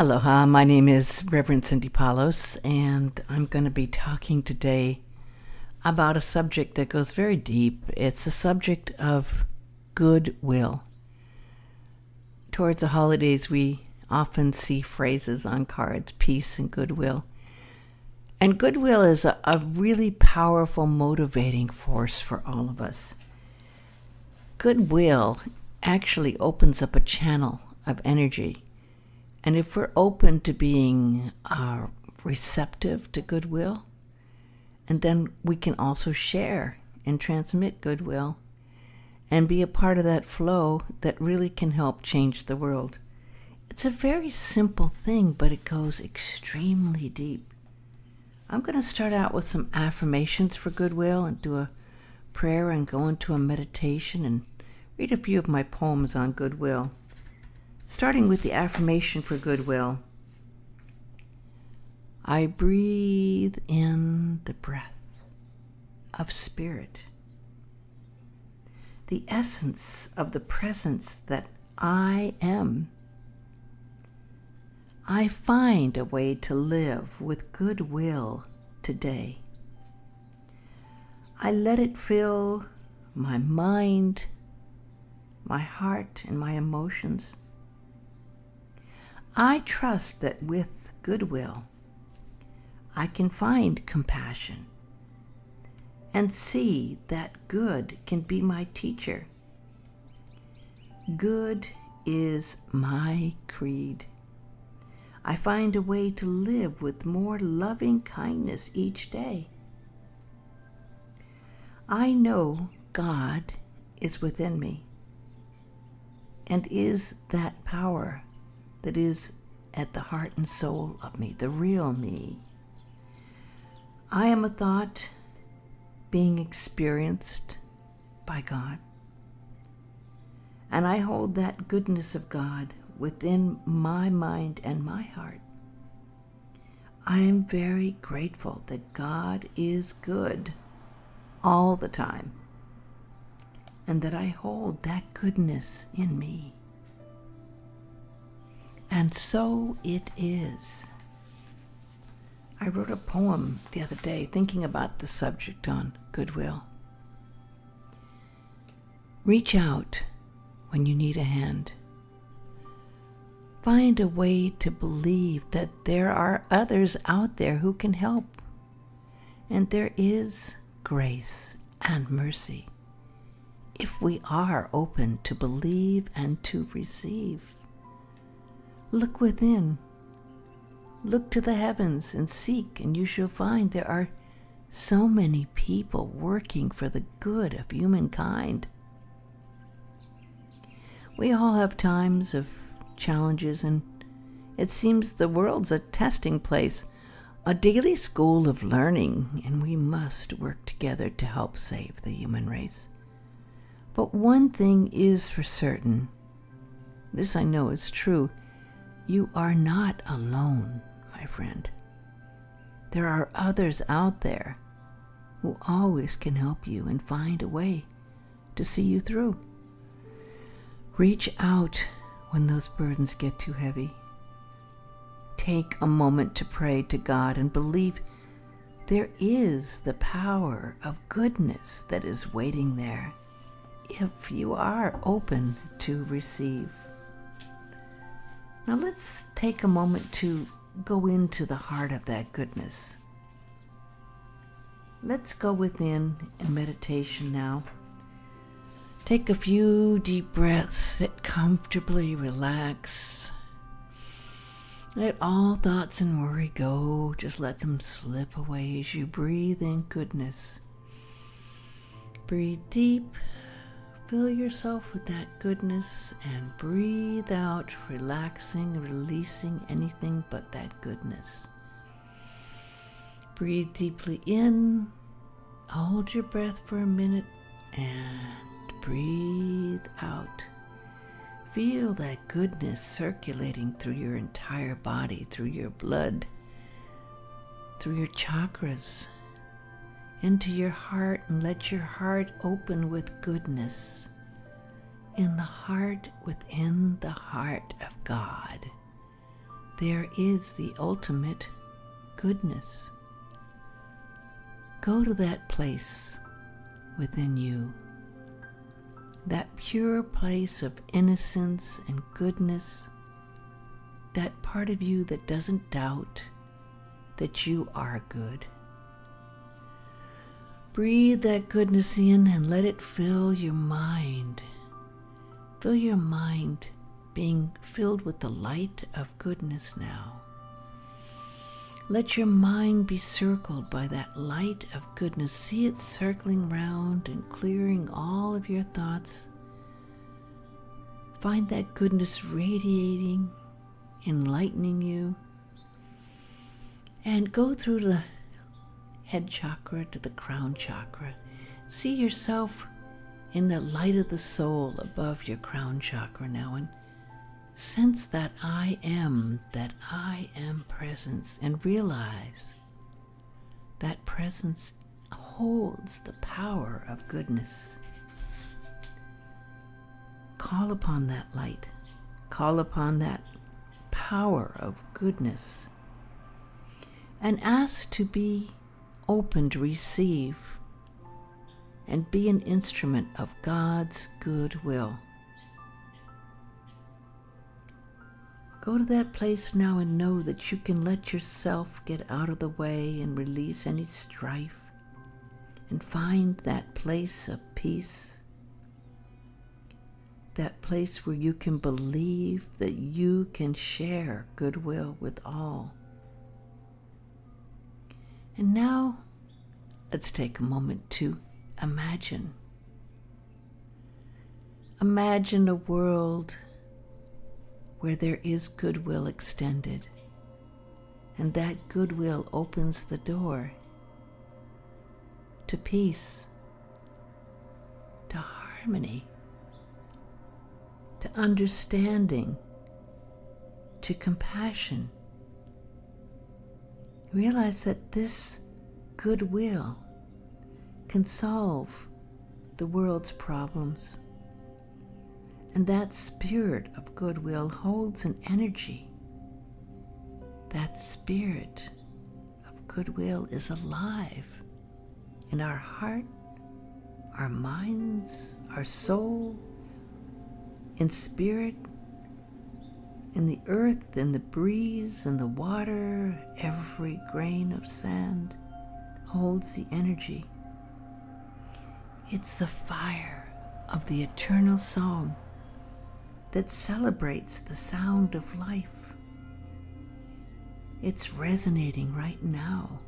Aloha, my name is Reverend Cindy Palos, and I'm going to be talking today about a subject that goes very deep. It's the subject of goodwill. Towards the holidays, we often see phrases on cards, peace and goodwill. And goodwill is a really powerful motivating force for all of us. Goodwill actually opens up a channel of energy. And if we're open to being receptive to goodwill, and then we can also share and transmit goodwill and be a part of that flow that really can help change the world. It's a very simple thing, but it goes extremely deep. I'm going to start out with some affirmations for goodwill and do a prayer and go into a meditation and read a few of my poems on goodwill. Starting with the affirmation for goodwill. I breathe in the breath of spirit, the essence of the presence that I am. I find a way to live with goodwill today. I let it fill my mind, my heart, and my emotions. I trust that with goodwill, I can find compassion and see that good can be my teacher. Good is my creed. I find a way to live with more loving kindness each day. I know God is within me and is that power that is at the heart and soul of me, the real me. I am a thought being experienced by God, and I hold that goodness of God within my mind and my heart. I am very grateful that God is good all the time, and that I hold that goodness in me. And so it is. I wrote a poem the other day thinking about the subject on goodwill. Reach out when you need a hand. Find a way to believe that there are others out there who can help. And there is grace and mercy if we are open to believe and to receive. Look within. Look to the heavens and seek, and you shall find there are so many people working for the good of humankind. We all have times of challenges, and it seems the world's a testing place, a daily school of learning, and we must work together to help save the human race. But one thing is for certain. This I know is true. You are not alone, my friend. There are others out there who always can help you and find a way to see you through. Reach out when those burdens get too heavy. Take a moment to pray to God and believe there is the power of goodness that is waiting there if you are open to receive. Now let's take a moment to go into the heart of that goodness. Let's go within in meditation now. Take a few deep breaths, sit comfortably, relax. Let all thoughts and worry go. Just let them slip away as you breathe in goodness. Breathe deep. Fill yourself with that goodness and breathe out, relaxing, releasing anything but that goodness. Breathe deeply in, hold your breath for a minute, and breathe out. Feel that goodness circulating through your entire body, through your blood, through your chakras, into your heart, and let your heart open with goodness. In the heart, within the heart of God, there is the ultimate goodness. Go to that place within you, that pure place of innocence and goodness, that part of you that doesn't doubt that you are good. Breathe that goodness in and let it fill your mind. Feel your mind being filled with the light of goodness now. Let your mind be circled by that light of goodness. See it circling round and clearing all of your thoughts. Find that goodness radiating, enlightening you. And go through the head chakra to the crown chakra. See yourself in the light of the soul above your crown chakra now, and sense that I am presence, and realize that presence holds the power of goodness. Call upon that light. Call upon that power of goodness, and ask to be open to receive and be an instrument of God's goodwill. Go to that place now and know that you can let yourself get out of the way and release any strife and find that place of peace, that place where you can believe that you can share goodwill with all. And now, let's take a moment to imagine. Imagine a world where there is goodwill extended, and that goodwill opens the door to peace, to harmony, to understanding, to compassion. Realize that this goodwill can solve the world's problems. And that spirit of goodwill holds an energy. That spirit of goodwill is alive in our heart, our minds, our soul, in spirit, in the earth, in the breeze, in the water. Every grain of sand holds the energy. It's the fire of the eternal song that celebrates the sound of life. It's resonating right now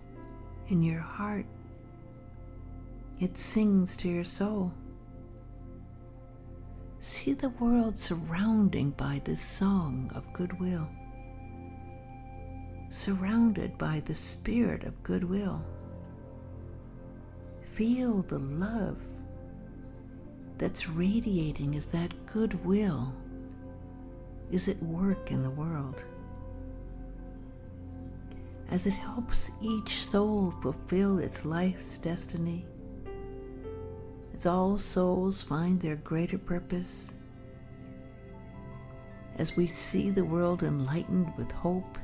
in your heart. It sings to your soul. See the world surrounding by this song of goodwill, surrounded by the spirit of goodwill. Feel the love that's radiating as that goodwill is at work in the world, as it helps each soul fulfill its life's destiny, as all souls find their greater purpose, as we see the world enlightened with hope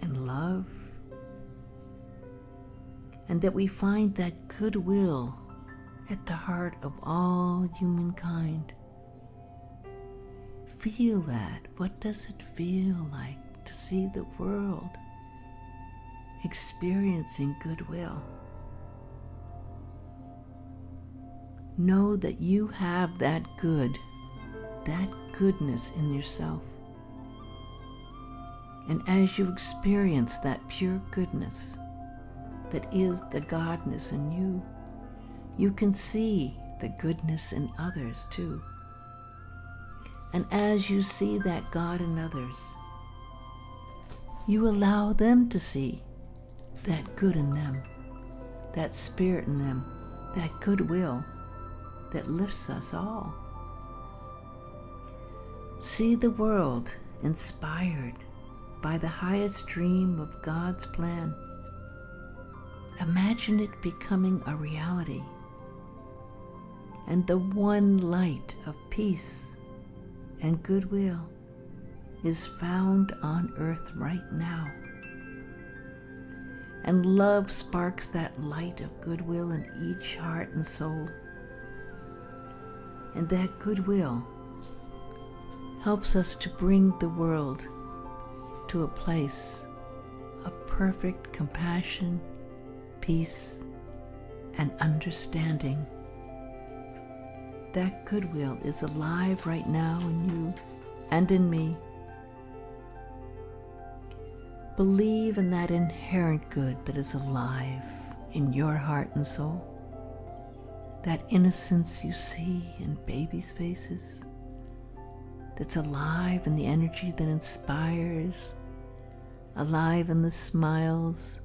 and love, and that we find that goodwill at the heart of all humankind. Feel that. What does it feel like to see the world experiencing goodwill? Know that you have that goodness in yourself. And as you experience that pure goodness that is the Godness in you, you can see the goodness in others too. And as you see that God in others, you allow them to see that good in them, that spirit in them, that goodwill that lifts us all. See the world inspired by the highest dream of God's plan. Imagine it becoming a reality, and the one light of peace and goodwill is found on earth right now. And love sparks that light of goodwill in each heart and soul. And that goodwill helps us to bring the world to a place of perfect compassion, peace, and understanding. That goodwill is alive right now in you and in me. Believe in that inherent good that is alive in your heart and soul. That innocence you see in babies' faces, that's alive in the energy that inspires, alive in the smiles,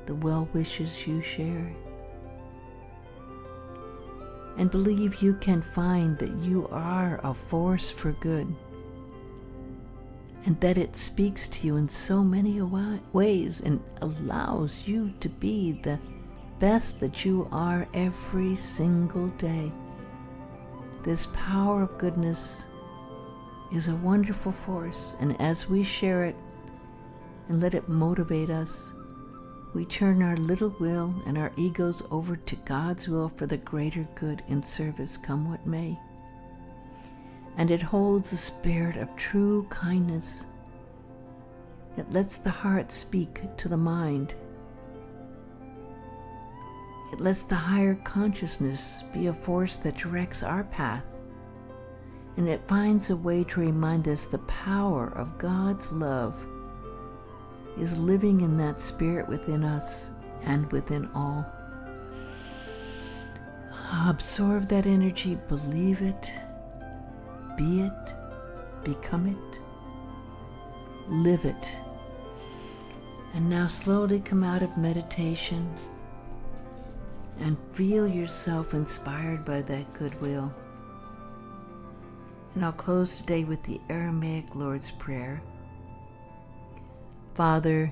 the well wishes you share. And believe you can find that you are a force for good, and that it speaks to you in so many ways and allows you to be the best that you are every single day. This power of goodness is a wonderful force, and as we share it and let it motivate us, we turn our little will and our egos over to God's will for the greater good in service, come what may. And it holds the spirit of true kindness. It lets the heart speak to the mind. It lets the higher consciousness be a force that directs our path. And it finds a way to remind us the power of God's love is living in that spirit within us and within all. Absorb that energy, believe it, be it, become it, live it. And now slowly come out of meditation and feel yourself inspired by that goodwill. And I'll close today with the Aramaic Lord's Prayer. Father,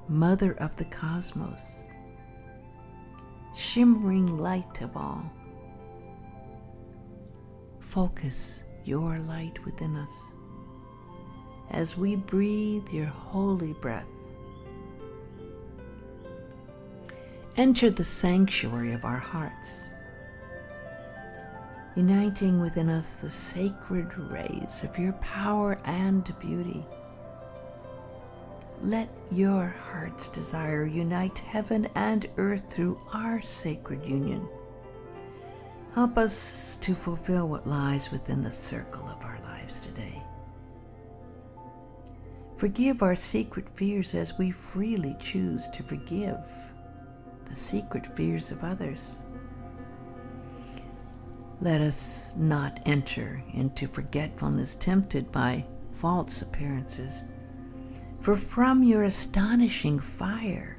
Mother of the cosmos, shimmering light of all, focus your light within us as we breathe your holy breath. Enter the sanctuary of our hearts, uniting within us the sacred rays of your power and beauty. Let your heart's desire unite heaven and earth through our sacred union. Help us to fulfill what lies within the circle of our lives today. Forgive our secret fears as we freely choose to forgive the secret fears of others. Let us not enter into forgetfulness tempted by false appearances. For from your astonishing fire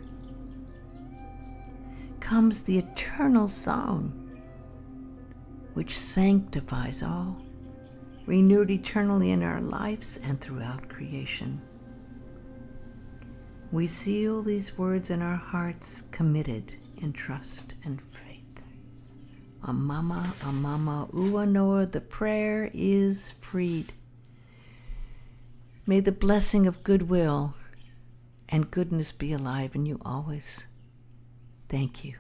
comes the eternal song, which sanctifies all, renewed eternally in our lives and throughout creation. We seal these words in our hearts, committed in trust and faith. Amama, Amama, Uanoa, the prayer is freed. May the blessing of goodwill and goodness be alive in you always. Thank you.